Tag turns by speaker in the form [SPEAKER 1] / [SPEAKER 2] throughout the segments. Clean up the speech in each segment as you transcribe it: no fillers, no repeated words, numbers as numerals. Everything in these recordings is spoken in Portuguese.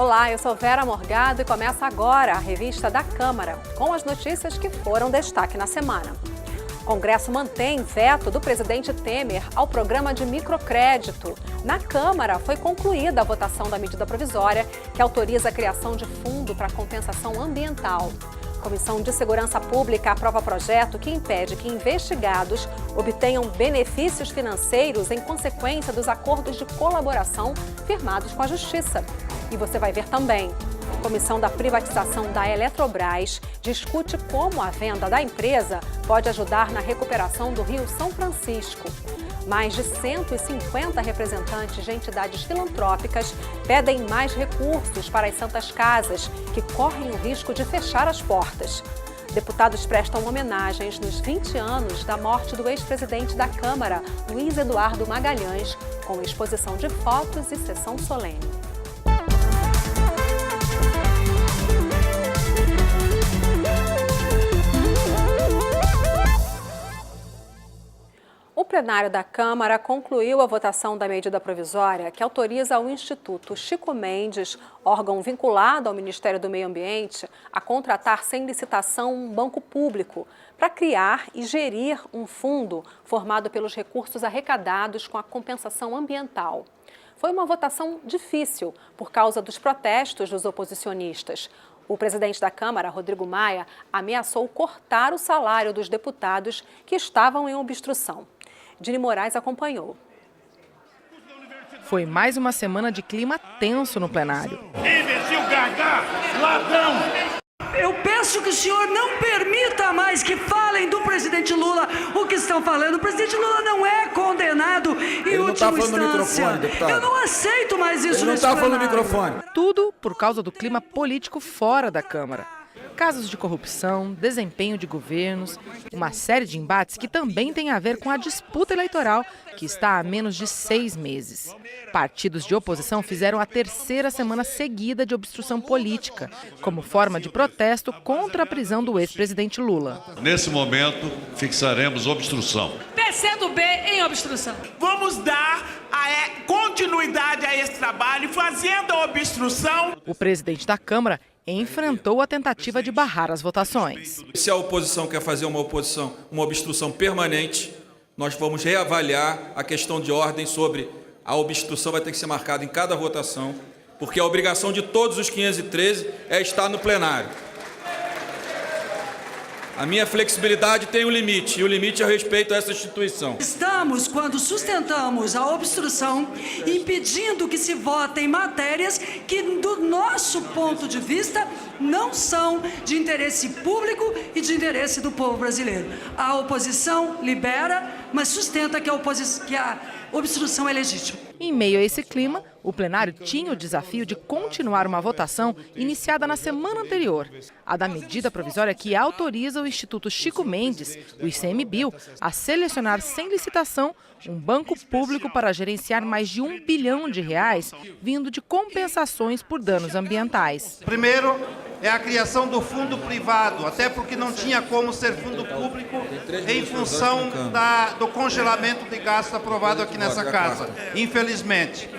[SPEAKER 1] Olá, eu sou Vera Morgado e começa agora a revista da Câmara, com as notícias que foram destaque na semana. O Congresso mantém veto do presidente Temer ao programa de microcrédito. Na Câmara foi concluída a votação da medida provisória que autoriza a criação de fundo para compensação ambiental. A Comissão de Segurança Pública aprova projeto que impede que investigados obtenham benefícios financeiros em consequência dos acordos de colaboração firmados com a Justiça. E você vai ver também. A Comissão da Privatização da Eletrobras discute como a venda da empresa pode ajudar na recuperação do Rio São Francisco. Mais de 150 representantes de entidades filantrópicas pedem mais recursos para as Santas Casas, que correm o risco de fechar as portas. Deputados prestam homenagens nos 20 anos da morte do ex-presidente da Câmara, Luiz Eduardo Magalhães, com exposição de fotos e sessão solene. O plenário da Câmara concluiu a votação da medida provisória que autoriza o Instituto Chico Mendes, órgão vinculado ao Ministério do Meio Ambiente, a contratar sem licitação um banco público para criar e gerir um fundo formado pelos recursos arrecadados com a compensação ambiental. Foi uma votação difícil por causa dos protestos dos oposicionistas. O presidente da Câmara, Rodrigo Maia, ameaçou cortar o salário dos deputados que estavam em obstrução. Dini Moraes acompanhou.
[SPEAKER 2] Foi mais uma semana de clima tenso no plenário.
[SPEAKER 3] Imbecil, gaga, ladrão!
[SPEAKER 4] Eu peço que o senhor não permita mais que falem do presidente Lula o que estão falando. O presidente Lula não é condenado em última instância. Eu não aceito mais isso nesse plenário. Ele não está falando no microfone.
[SPEAKER 2] Tudo por causa do clima político fora da Câmara. Casos de corrupção, desempenho de governos, uma série de embates que também tem a ver com a disputa eleitoral, que está há menos de 6 meses. Partidos de oposição fizeram a terceira semana seguida de obstrução política, como forma de protesto contra a prisão do ex-presidente Lula.
[SPEAKER 5] Nesse momento, fixaremos obstrução.
[SPEAKER 6] PCdoB em obstrução.
[SPEAKER 3] Vamos dar continuidade a esse trabalho, fazendo a obstrução.
[SPEAKER 2] O presidente da Câmara enfrentou a tentativa de barrar as votações.
[SPEAKER 7] Se a oposição quer fazer uma obstrução permanente, nós vamos reavaliar a questão de ordem sobre a obstrução, vai ter que ser marcada em cada votação, porque a obrigação de todos os 513 é estar no plenário. A minha flexibilidade tem um limite, e o limite é o respeito a essa instituição.
[SPEAKER 4] Estamos, quando sustentamos a obstrução, impedindo que se votem matérias que, do nosso ponto de vista, não são de interesse público e de interesse do povo brasileiro. A oposição libera, mas sustenta que a obstrução é legítima.
[SPEAKER 2] Em meio a esse clima, o plenário tinha o desafio de continuar uma votação iniciada na semana anterior. A da medida provisória que autoriza o Instituto Chico Mendes, o ICMBio, a selecionar sem licitação um banco público para gerenciar mais de R$1 bilhão vindo de compensações por danos ambientais.
[SPEAKER 8] Primeiro é a criação do fundo privado, até porque não tinha como ser fundo público em função do congelamento de gastos aprovado aqui nessa casa, infelizmente.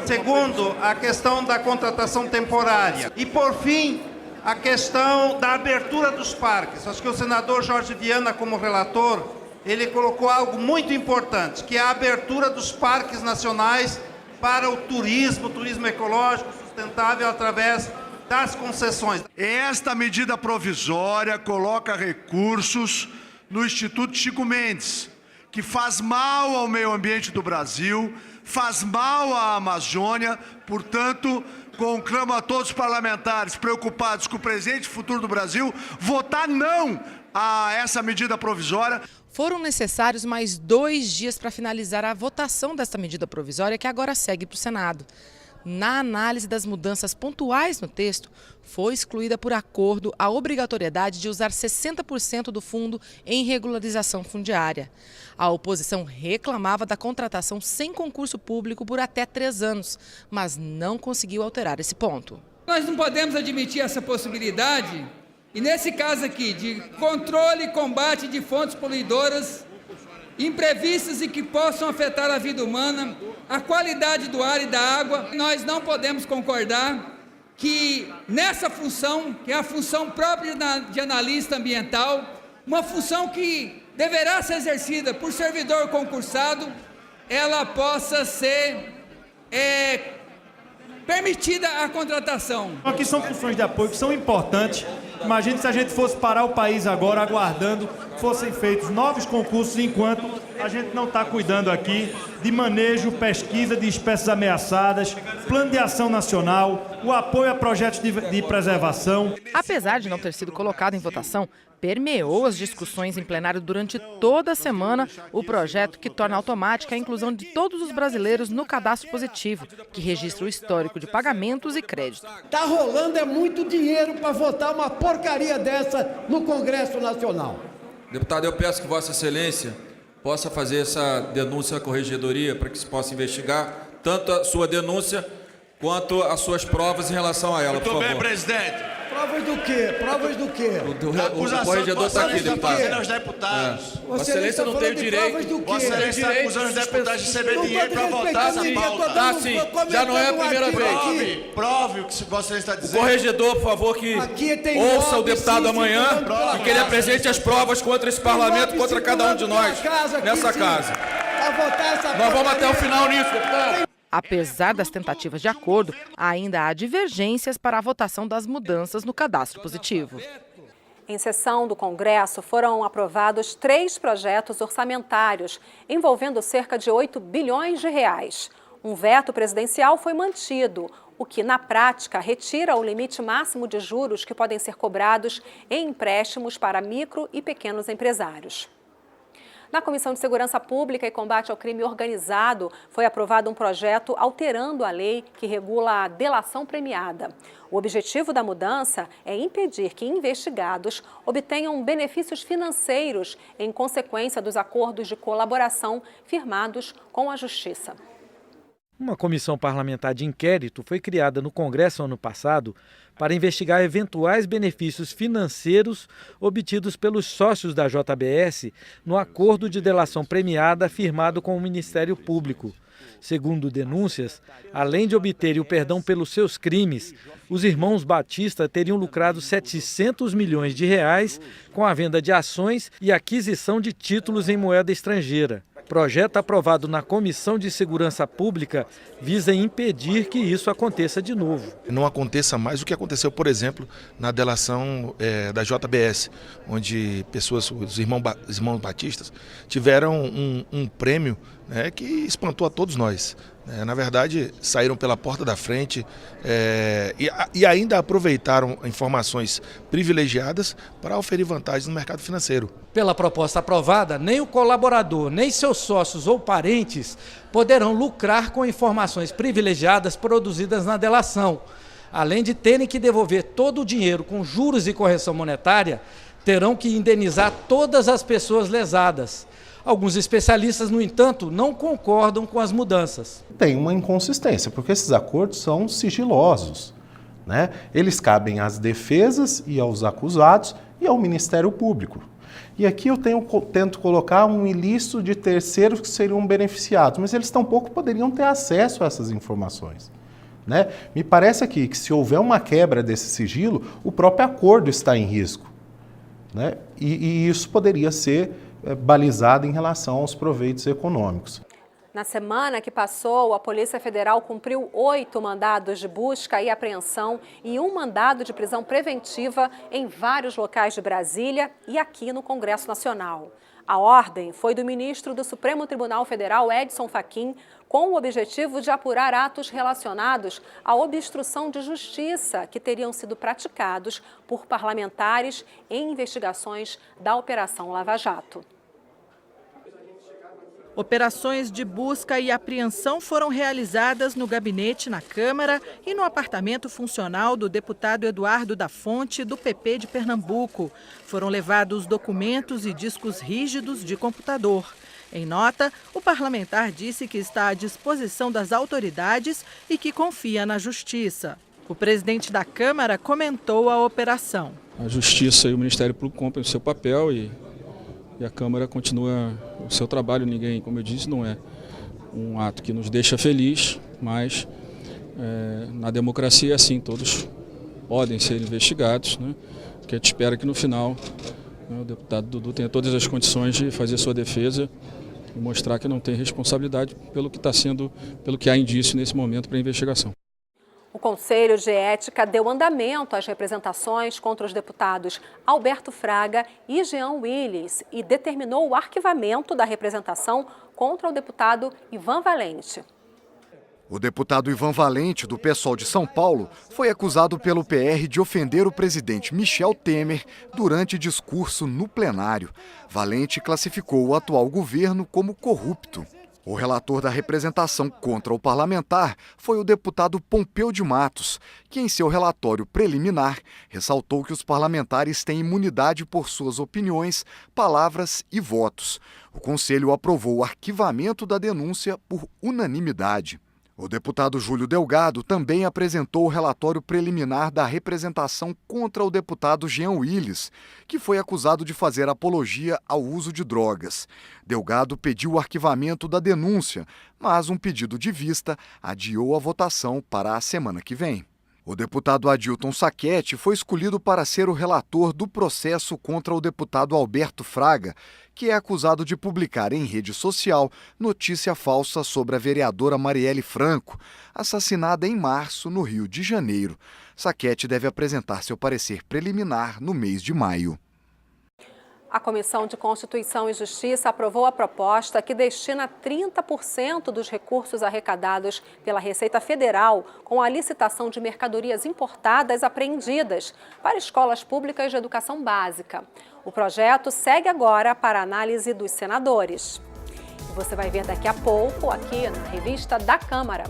[SPEAKER 8] Segundo, a questão da contratação temporária. E, por fim, a questão da abertura dos parques. Acho que o senador Jorge Viana, como relator, ele colocou algo muito importante, que é a abertura dos parques nacionais para o turismo ecológico sustentável através das concessões.
[SPEAKER 9] Esta medida provisória coloca recursos no Instituto Chico Mendes, que faz mal ao meio ambiente do Brasil, faz mal à Amazônia, portanto, conclamo a todos os parlamentares preocupados com o presente e futuro do Brasil, votar não a essa medida provisória.
[SPEAKER 2] Foram necessários mais 2 dias para finalizar a votação desta medida provisória, que agora segue para o Senado. Na análise das mudanças pontuais no texto, foi excluída por acordo a obrigatoriedade de usar 60% do fundo em regularização fundiária. A oposição reclamava da contratação sem concurso público por até 3 anos, mas não conseguiu alterar esse ponto.
[SPEAKER 6] Nós não podemos admitir essa possibilidade, e nesse caso aqui, de controle e combate de fontes poluidoras, imprevistas e que possam afetar a vida humana, a qualidade do ar e da água, nós não podemos concordar que nessa função, que é a função própria de analista ambiental, uma função que deverá ser exercida por servidor concursado, ela possa ser permitida a contratação.
[SPEAKER 10] Aqui são funções de apoio que são importantes. Imagine se a gente fosse parar o país agora aguardando que fossem feitos novos concursos, enquanto a gente não está cuidando aqui de manejo, pesquisa de espécies ameaçadas, plano de ação nacional, o apoio a projetos de preservação.
[SPEAKER 2] Apesar de não ter sido colocado em votação, permeou as discussões em plenário durante toda a semana o projeto que torna automática a inclusão de todos os brasileiros no cadastro positivo, que registra o histórico de pagamentos e crédito.
[SPEAKER 11] Tá rolando muito dinheiro para votar uma porcaria dessa no Congresso Nacional.
[SPEAKER 7] Deputado, eu peço que Vossa Excelência possa fazer essa denúncia à Corregedoria para que se possa investigar tanto a sua denúncia quanto as suas provas em relação a ela, por favor.
[SPEAKER 9] Muito bem, presidente.
[SPEAKER 11] Provas do quê? Provas do quê?
[SPEAKER 7] O corregedor está aqui, deputado.
[SPEAKER 9] Os deputados.
[SPEAKER 7] Vossa Excelência não tem o direito.
[SPEAKER 9] Vossa Excelência está acusando os deputados de receber dinheiro para votar essa pauta.
[SPEAKER 7] Tá, sim. Já não é a primeira vez.
[SPEAKER 9] Prove o que Vossa Excelência está
[SPEAKER 7] O
[SPEAKER 9] dizendo.
[SPEAKER 7] corregedor, por favor, que ouça o deputado amanhã e que ele apresente as provas contra esse parlamento, contra cada um de nós nessa casa. Nós vamos até o final nisso, deputado.
[SPEAKER 2] Apesar das tentativas de acordo, ainda há divergências para a votação das mudanças no cadastro positivo.
[SPEAKER 1] Em sessão do Congresso, foram aprovados 3 projetos orçamentários, envolvendo cerca de 8 bilhões de reais. Um veto presidencial foi mantido, o que, na prática, retira o limite máximo de juros que podem ser cobrados em empréstimos para micro e pequenos empresários. Na Comissão de Segurança Pública e Combate ao Crime Organizado, foi aprovado um projeto alterando a lei que regula a delação premiada. O objetivo da mudança é impedir que investigados obtenham benefícios financeiros em consequência dos acordos de colaboração firmados com a Justiça.
[SPEAKER 12] Uma comissão parlamentar de inquérito foi criada no Congresso ano passado para investigar eventuais benefícios financeiros obtidos pelos sócios da JBS no acordo de delação premiada firmado com o Ministério Público. Segundo denúncias, além de obterem o perdão pelos seus crimes, os irmãos Batista teriam lucrado 700 milhões de reais com a venda de ações e aquisição de títulos em moeda estrangeira. Projeto aprovado na Comissão de Segurança Pública visa impedir que isso aconteça de novo.
[SPEAKER 13] Não aconteça mais o que aconteceu, por exemplo, na delação da JBS, onde pessoas, os irmãos Batistas, tiveram um prêmio, né, que espantou a todos nós. Na verdade, saíram pela porta da frente e ainda aproveitaram informações privilegiadas para oferir vantagens no mercado financeiro.
[SPEAKER 14] Pela proposta aprovada, nem o colaborador, nem seus sócios ou parentes poderão lucrar com informações privilegiadas produzidas na delação. Além de terem que devolver todo o dinheiro com juros e correção monetária, terão que indenizar todas as pessoas lesadas. Alguns especialistas, no entanto, não concordam com as mudanças.
[SPEAKER 15] Tem uma inconsistência, porque esses acordos são sigilosos, né? Eles cabem às defesas e aos acusados e ao Ministério Público. E aqui eu tento colocar um ilícito de terceiros que seriam beneficiados, mas eles tampouco poderiam ter acesso a essas informações, né? Me parece aqui que se houver uma quebra desse sigilo, o próprio acordo está em risco, né? E isso poderia ser balizado em relação aos proveitos econômicos.
[SPEAKER 1] Na semana que passou, a Polícia Federal cumpriu 8 mandados de busca e apreensão e um mandado de prisão preventiva em vários locais de Brasília e aqui no Congresso Nacional. A ordem foi do ministro do Supremo Tribunal Federal, Edson Fachin, com o objetivo de apurar atos relacionados à obstrução de justiça que teriam sido praticados por parlamentares em investigações da Operação Lava Jato.
[SPEAKER 16] Operações de busca e apreensão foram realizadas no gabinete na Câmara e no apartamento funcional do deputado Eduardo da Fonte, do PP de Pernambuco. Foram levados documentos e discos rígidos de computador. Em nota, o parlamentar disse que está à disposição das autoridades e que confia na Justiça. O presidente da Câmara comentou a operação.
[SPEAKER 17] A Justiça e o Ministério Público cumprem o seu papel e a Câmara continua o seu trabalho. Ninguém, como eu disse, não é um ato que nos deixa feliz, mas Na democracia é assim, todos podem ser investigados, né? Que a gente espera que no final, né, o deputado Dudu tenha todas as condições de fazer sua defesa e mostrar que não tem responsabilidade pelo que há indício nesse momento para a investigação.
[SPEAKER 1] O Conselho de Ética deu andamento às representações contra os deputados Alberto Fraga e Jean Willis e determinou o arquivamento da representação contra o deputado Ivan Valente.
[SPEAKER 18] O deputado Ivan Valente, do PSOL de São Paulo, foi acusado pelo PR de ofender o presidente Michel Temer durante discurso no plenário. Valente classificou o atual governo como corrupto. O relator da representação contra o parlamentar foi o deputado Pompeu de Matos, que em seu relatório preliminar ressaltou que os parlamentares têm imunidade por suas opiniões, palavras e votos. O Conselho aprovou o arquivamento da denúncia por unanimidade. O deputado Júlio Delgado também apresentou o relatório preliminar da representação contra o deputado Jean Willis, que foi acusado de fazer apologia ao uso de drogas. Delgado pediu o arquivamento da denúncia, mas um pedido de vista adiou a votação para a semana que vem. O deputado Adilton Sacchetti foi escolhido para ser o relator do processo contra o deputado Alberto Fraga, que é acusado de publicar em rede social notícia falsa sobre a vereadora Marielle Franco, assassinada em março no Rio de Janeiro. Sacchetti deve apresentar seu parecer preliminar no mês de maio.
[SPEAKER 1] A Comissão de Constituição e Justiça aprovou a proposta que destina 30% dos recursos arrecadados pela Receita Federal com a licitação de mercadorias importadas apreendidas para escolas públicas de educação básica. O projeto segue agora para análise dos senadores. Você vai ver daqui a pouco aqui na revista da Câmara.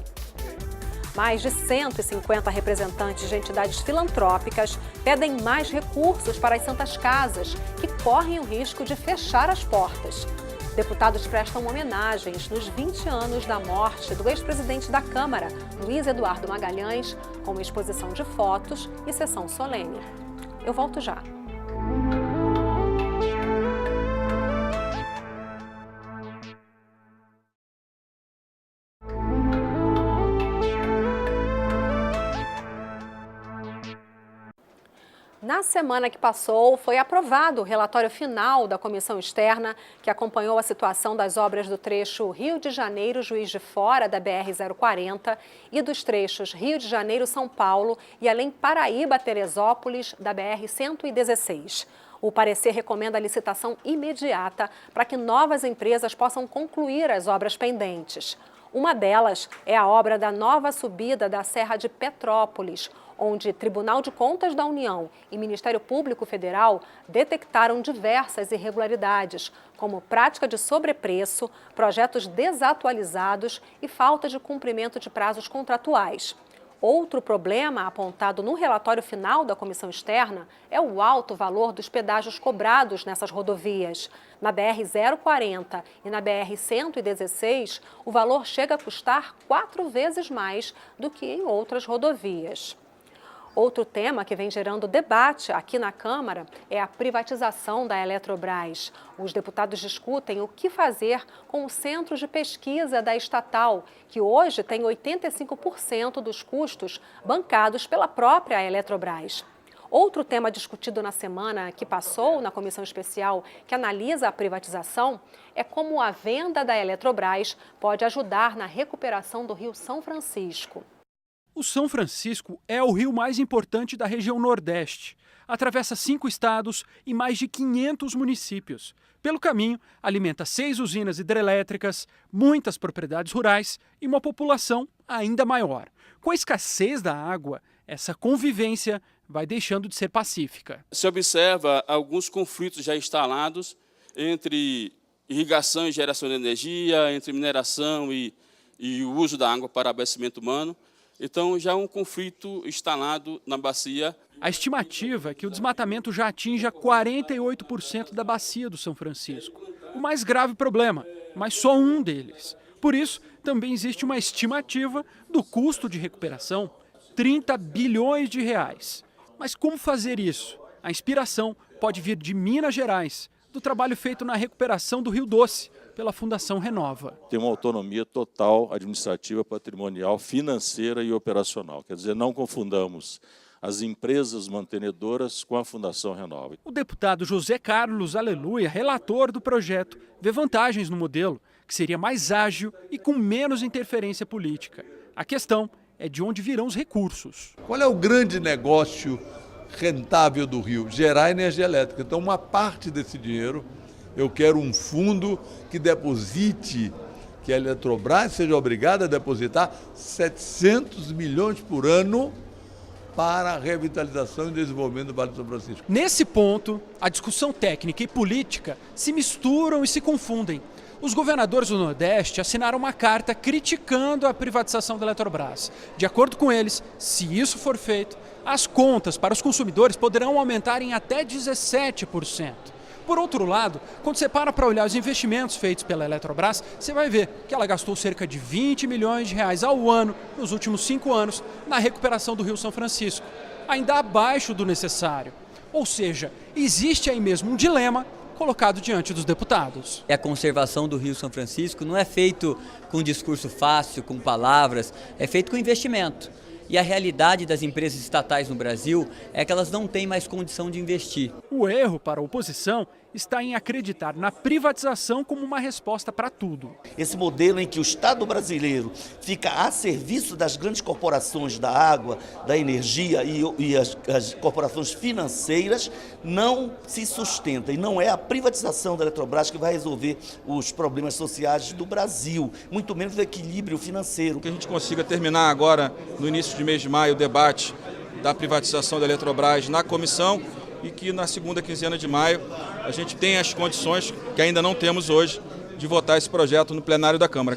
[SPEAKER 1] Mais de 150 representantes de entidades filantrópicas pedem mais recursos para as Santas Casas, que correm o risco de fechar as portas. Deputados prestam homenagens nos 20 anos da morte do ex-presidente da Câmara, Luiz Eduardo Magalhães, com uma exposição de fotos e sessão solene. Eu volto já. Na semana que passou, foi aprovado o relatório final da comissão externa que acompanhou a situação das obras do trecho Rio de Janeiro-Juiz de Fora da BR-040 e dos trechos Rio de Janeiro-São Paulo e além Paraíba-Teresópolis da BR-116. O parecer recomenda a licitação imediata para que novas empresas possam concluir as obras pendentes. Uma delas é a obra da nova subida da Serra de Petrópolis, onde Tribunal de Contas da União e Ministério Público Federal detectaram diversas irregularidades, como prática de sobrepreço, projetos desatualizados e falta de cumprimento de prazos contratuais. Outro problema apontado no relatório final da comissão externa é o alto valor dos pedágios cobrados nessas rodovias. Na BR-040 e na BR-116, o valor chega a custar 4 vezes mais do que em outras rodovias. Outro tema que vem gerando debate aqui na Câmara é a privatização da Eletrobras. Os deputados discutem o que fazer com o centro de pesquisa da estatal, que hoje tem 85% dos custos bancados pela própria Eletrobras. Outro tema discutido na semana que passou na comissão especial que analisa a privatização é como a venda da Eletrobras pode ajudar na recuperação do Rio São Francisco.
[SPEAKER 19] O São Francisco é o rio mais importante da região Nordeste. Atravessa 5 estados e mais de 500 municípios. Pelo caminho, alimenta 6 usinas hidrelétricas, muitas propriedades rurais e uma população ainda maior. Com a escassez da água, essa convivência vai deixando de ser pacífica.
[SPEAKER 20] Se observa alguns conflitos já instalados entre irrigação e geração de energia, entre mineração e o uso da água para abastecimento humano. Então, já há um conflito instalado na bacia.
[SPEAKER 19] A estimativa é que o desmatamento já atinja 48% da bacia do São Francisco. O mais grave problema, mas só um deles. Por isso, também existe uma estimativa do custo de recuperação, 30 bilhões de reais. Mas como fazer isso? A inspiração pode vir de Minas Gerais, do trabalho feito na recuperação do Rio Doce, pela Fundação Renova.
[SPEAKER 21] Tem uma autonomia total administrativa, patrimonial, financeira e operacional. Quer dizer, não confundamos as empresas mantenedoras com a Fundação Renova.
[SPEAKER 19] O deputado José Carlos Aleluia, relator do projeto, vê vantagens no modelo, que seria mais ágil e com menos interferência política. A questão é de onde virão os recursos.
[SPEAKER 22] Qual é o grande negócio rentável do Rio? Gerar energia elétrica. Então, uma parte desse dinheiro, eu quero um fundo que deposite, que a Eletrobras seja obrigada a depositar 700 milhões por ano para a revitalização e desenvolvimento do Vale do São Francisco.
[SPEAKER 19] Nesse ponto, a discussão técnica e política se misturam e se confundem. Os governadores do Nordeste assinaram uma carta criticando a privatização da Eletrobras. De acordo com eles, se isso for feito, as contas para os consumidores poderão aumentar em até 17%. Por outro lado, quando você para olhar os investimentos feitos pela Eletrobras, você vai ver que ela gastou cerca de 20 milhões de reais ao ano nos últimos 5 anos na recuperação do Rio São Francisco, ainda abaixo do necessário. Ou seja, existe aí mesmo um dilema colocado diante dos deputados.
[SPEAKER 23] A conservação do Rio São Francisco não é feito com discurso fácil, com palavras, é feito com investimento. E a realidade das empresas estatais no Brasil é que elas não têm mais condição de investir.
[SPEAKER 19] O erro para a oposição está em acreditar na privatização como uma resposta para tudo.
[SPEAKER 24] Esse modelo em que o Estado brasileiro fica a serviço das grandes corporações da água, da energia e as corporações financeiras não se sustenta. E não é a privatização da Eletrobras que vai resolver os problemas sociais do Brasil, muito menos o equilíbrio financeiro.
[SPEAKER 7] Que a gente consiga terminar agora, no início de mês de maio, o debate da privatização da Eletrobras na comissão, e que na segunda quinzena de maio a gente tenha as condições, que ainda não temos hoje, de votar esse projeto no plenário da Câmara.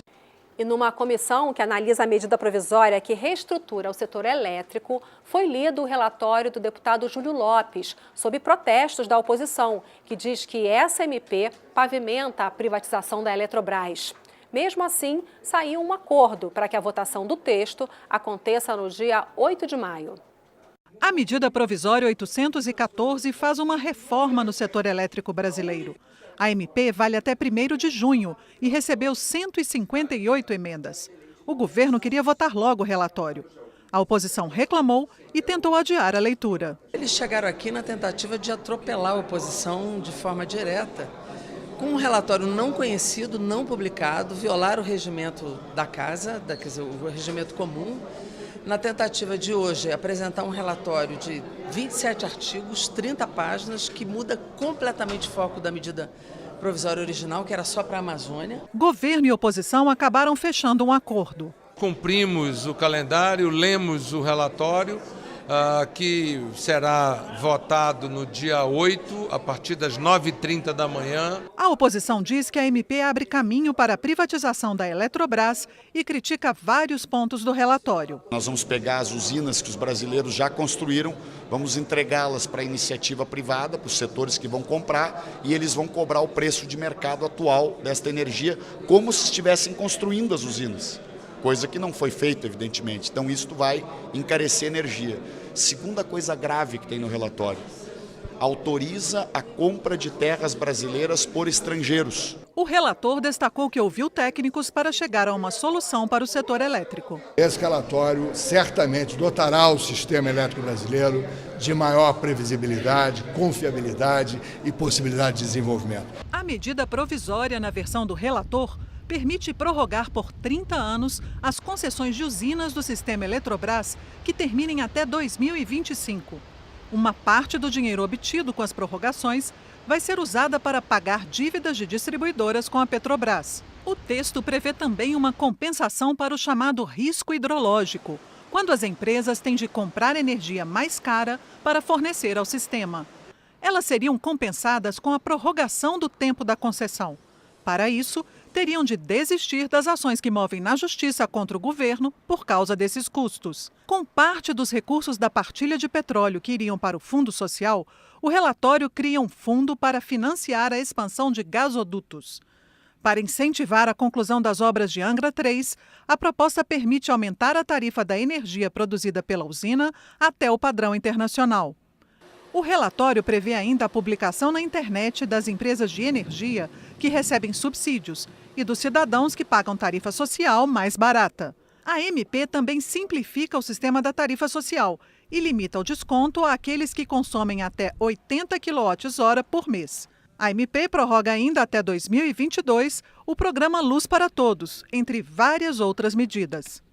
[SPEAKER 1] E numa comissão que analisa a medida provisória que reestrutura o setor elétrico, foi lido o relatório do deputado Júlio Lopes, sob protestos da oposição, que diz que essa MP pavimenta a privatização da Eletrobras. Mesmo assim, saiu um acordo para que a votação do texto aconteça no dia 8 de maio.
[SPEAKER 16] A medida provisória 814 faz uma reforma no setor elétrico brasileiro. A MP vale até 1º de junho e recebeu 158 emendas. O governo queria votar logo o relatório. A oposição reclamou e tentou adiar a leitura.
[SPEAKER 2] Eles chegaram aqui na tentativa de atropelar a oposição de forma direta. Com um relatório não conhecido, não publicado, violar o regimento da casa, quer dizer, o regimento comum, na tentativa de hoje apresentar um relatório de 27 artigos, 30 páginas, que muda completamente o foco da medida provisória original, que era só para a Amazônia.
[SPEAKER 16] Governo e oposição acabaram fechando um acordo.
[SPEAKER 22] Cumprimos o calendário, lemos o relatório, que será votado no dia 8, a partir das 9h30 da manhã.
[SPEAKER 16] A oposição diz que a MP abre caminho para a privatização da Eletrobras e critica vários pontos do relatório.
[SPEAKER 25] Nós vamos pegar as usinas que os brasileiros já construíram, vamos entregá-las para a iniciativa privada, para os setores que vão comprar, e eles vão cobrar o preço de mercado atual desta energia, como se estivessem construindo as usinas. Coisa que não foi feita, evidentemente. Então, isso vai encarecer a energia. Segunda coisa grave que tem no relatório, autoriza a compra de terras brasileiras por estrangeiros.
[SPEAKER 16] O relator destacou que ouviu técnicos para chegar a uma solução para o setor elétrico.
[SPEAKER 26] Esse relatório certamente dotará o sistema elétrico brasileiro de maior previsibilidade, confiabilidade e possibilidade de desenvolvimento.
[SPEAKER 16] A medida provisória na versão do relator permite prorrogar por 30 anos as concessões de usinas do sistema Eletrobras que terminem até 2025. Uma parte do dinheiro obtido com as prorrogações vai ser usada para pagar dívidas de distribuidoras com a Petrobras. O texto prevê também uma compensação para o chamado risco hidrológico, quando as empresas têm de comprar energia mais cara para fornecer ao sistema. Elas seriam compensadas com a prorrogação do tempo da concessão. Para isso, teriam de desistir das ações que movem na justiça contra o governo por causa desses custos. Com parte dos recursos da partilha de petróleo que iriam para o Fundo Social, o relatório cria um fundo para financiar a expansão de gasodutos. Para incentivar a conclusão das obras de Angra 3, a proposta permite aumentar a tarifa da energia produzida pela usina até o padrão internacional. O relatório prevê ainda a publicação na internet das empresas de energia que recebem subsídios e dos cidadãos que pagam tarifa social mais barata. A MP também simplifica o sistema da tarifa social e limita o desconto àqueles que consomem até 80 kWh por mês. A MP prorroga ainda até 2022 o programa Luz para Todos, entre várias outras medidas.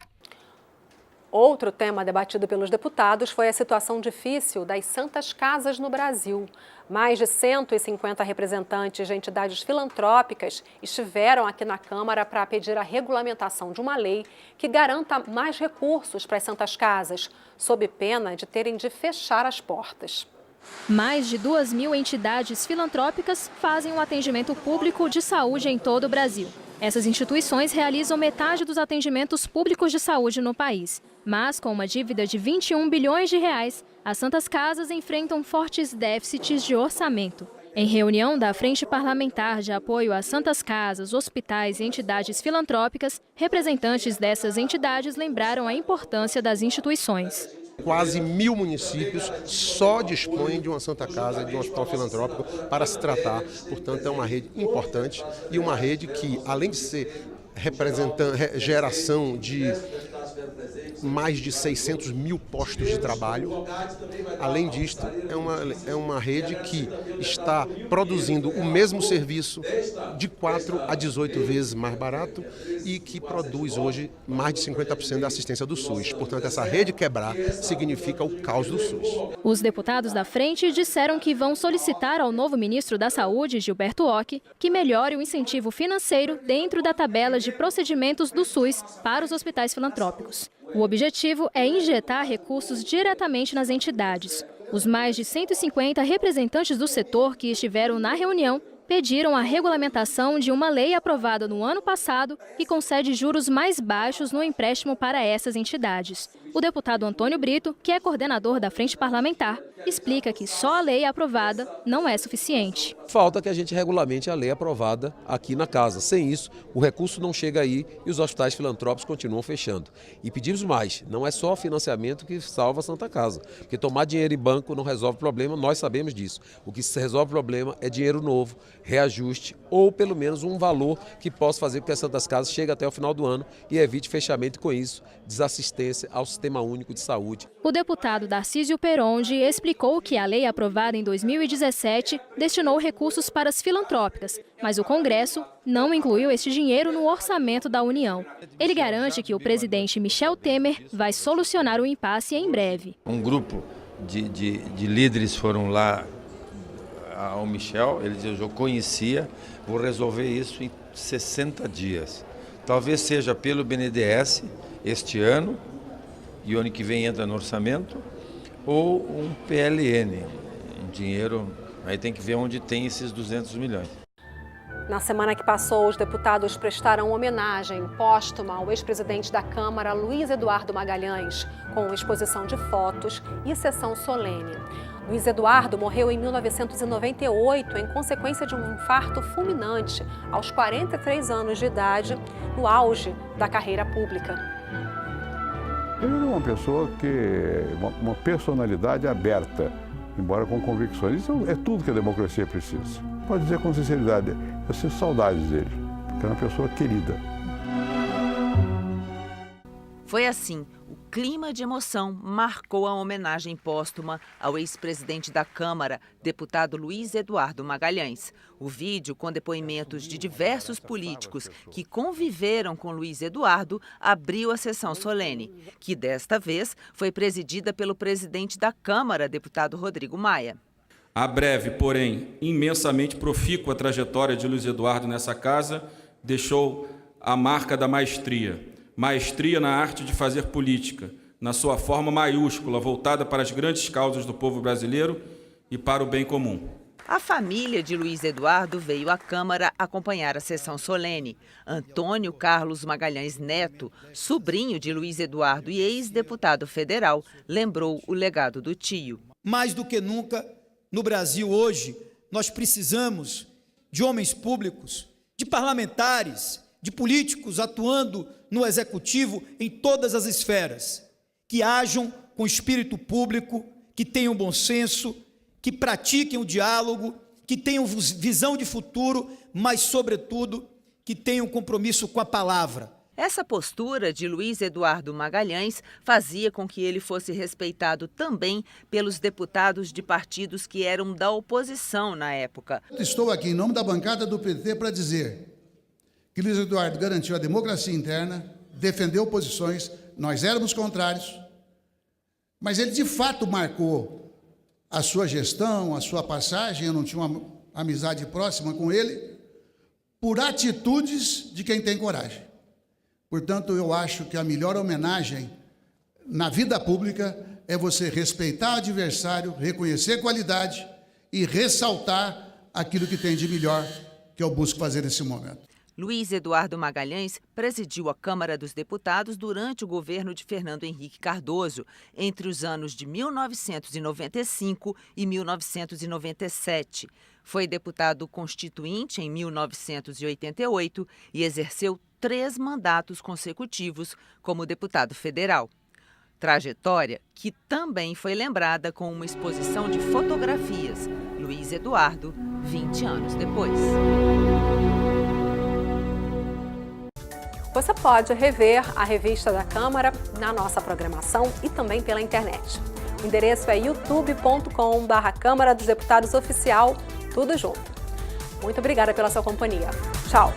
[SPEAKER 1] Outro tema debatido pelos deputados foi a situação difícil das santas casas no Brasil. Mais de 150 representantes de entidades filantrópicas estiveram aqui na Câmara para pedir a regulamentação de uma lei que garanta mais recursos para as santas casas, sob pena de terem de fechar as portas.
[SPEAKER 3] Mais de 2.000 entidades filantrópicas fazem um atendimento público de saúde em todo o Brasil. Essas instituições realizam metade dos atendimentos públicos de saúde no país. Mas, com uma dívida de 21 bilhões de reais, as santas casas enfrentam fortes déficits de orçamento. Em reunião da Frente Parlamentar de Apoio às Santas Casas, Hospitais e Entidades Filantrópicas, representantes dessas entidades lembraram a importância das instituições.
[SPEAKER 4] Quase 1.000 municípios só dispõem de uma Santa Casa, de um hospital filantrópico para se tratar. Portanto, é uma rede importante e uma rede que, além de ser geração de mais de 600 mil postos de trabalho. Além disto, é uma rede que está produzindo o mesmo serviço de 4 a 18 vezes mais barato e que produz hoje mais de 50% da assistência do SUS. Portanto, essa rede quebrar significa o caos do SUS.
[SPEAKER 3] Os deputados da frente disseram que vão solicitar ao novo ministro da Saúde, Gilberto Ock, que melhore o incentivo financeiro dentro da tabela de procedimentos do SUS para os hospitais filantrópicos. O objetivo é injetar recursos diretamente nas entidades. Os mais de 150 representantes do setor que estiveram na reunião pediram a regulamentação de uma lei aprovada no ano passado que concede juros mais baixos no empréstimo para essas entidades. O deputado Antônio Brito, que é coordenador da Frente Parlamentar, explica que só a lei aprovada não é suficiente.
[SPEAKER 5] Falta que a gente regulamente a lei aprovada aqui na casa. Sem isso, o recurso não chega aí e os hospitais filantrópicos continuam fechando. E pedimos mais, não é só financiamento que salva a Santa Casa, porque tomar dinheiro em banco não resolve o problema, nós sabemos disso. O que resolve o problema é dinheiro novo, reajuste ou pelo menos um valor que possa fazer com que as Santas Casas cheguem até o final do ano e evite fechamento com isso, desassistência ao Sistema Único de Saúde.
[SPEAKER 3] O deputado Darcísio Peronde explicou que a lei aprovada em 2017 destinou recursos para as filantrópicas, mas o Congresso não incluiu esse dinheiro no orçamento da União. Ele garante que o presidente Michel Temer vai solucionar o impasse em breve.
[SPEAKER 6] Um grupo de líderes foram lá ao Michel, ele disse: eu conhecia, vou resolver isso em 60 dias. Talvez seja pelo BNDES este ano, e o ano que vem entra no orçamento, ou um PLN, um dinheiro, aí tem que ver onde tem esses 200 milhões.
[SPEAKER 1] Na semana que passou, os deputados prestaram homenagem póstuma ao ex-presidente da Câmara, Luiz Eduardo Magalhães, com exposição de fotos e sessão solene. Luiz Eduardo morreu em 1998 em consequência de um infarto fulminante, aos 43 anos de idade, no auge da carreira pública.
[SPEAKER 8] Ele era uma pessoa uma personalidade aberta, embora com convicções. Isso é tudo que a democracia precisa. Pode dizer com sinceridade, eu sinto saudades dele, porque era uma pessoa querida.
[SPEAKER 10] Foi assim, o clima de emoção marcou a homenagem póstuma ao ex-presidente da Câmara, deputado Luiz Eduardo Magalhães. O vídeo, com depoimentos de diversos políticos que conviveram com Luiz Eduardo, abriu a sessão solene, que desta vez foi presidida pelo presidente da Câmara, deputado Rodrigo Maia.
[SPEAKER 7] A breve, porém, imensamente profícua trajetória de Luiz Eduardo nessa casa deixou a marca da maestria. Maestria na arte de fazer política, na sua forma maiúscula, voltada para as grandes causas do povo brasileiro e para o bem comum.
[SPEAKER 10] A família de Luiz Eduardo veio à Câmara acompanhar a sessão solene. Antônio Carlos Magalhães Neto, sobrinho de Luiz Eduardo e ex-deputado federal, lembrou o legado do tio.
[SPEAKER 27] Mais do que nunca, no Brasil hoje, nós precisamos de homens públicos, de parlamentares, de políticos atuando no executivo em todas as esferas, que ajam com espírito público, que tenham bom senso, que pratiquem o diálogo, que tenham visão de futuro, mas, sobretudo, que tenham compromisso com a palavra.
[SPEAKER 10] Essa postura de Luiz Eduardo Magalhães fazia com que ele fosse respeitado também pelos deputados de partidos que eram da oposição na época.
[SPEAKER 9] Estou aqui em nome da bancada do PT para dizer que Luiz Eduardo garantiu a democracia interna, defendeu posições, nós éramos contrários, mas ele de fato marcou a sua gestão, a sua passagem, eu não tinha uma amizade próxima com ele, por atitudes de quem tem coragem. Portanto, eu acho que a melhor homenagem na vida pública é você respeitar o adversário, reconhecer qualidade e ressaltar aquilo que tem de melhor, que eu busco fazer nesse momento.
[SPEAKER 10] Luiz Eduardo Magalhães presidiu a Câmara dos Deputados durante o governo de Fernando Henrique Cardoso, entre os anos de 1995 e 1997. Foi deputado constituinte em 1988 e exerceu 3 mandatos consecutivos como deputado federal. Trajetória que também foi lembrada com uma exposição de fotografias. Luiz Eduardo, 20 anos depois.
[SPEAKER 1] Você pode rever a revista da Câmara na nossa programação e também pela internet. O endereço é youtube.com/Câmara dos Deputados Oficial, tudo junto. Muito obrigada pela sua companhia. Tchau!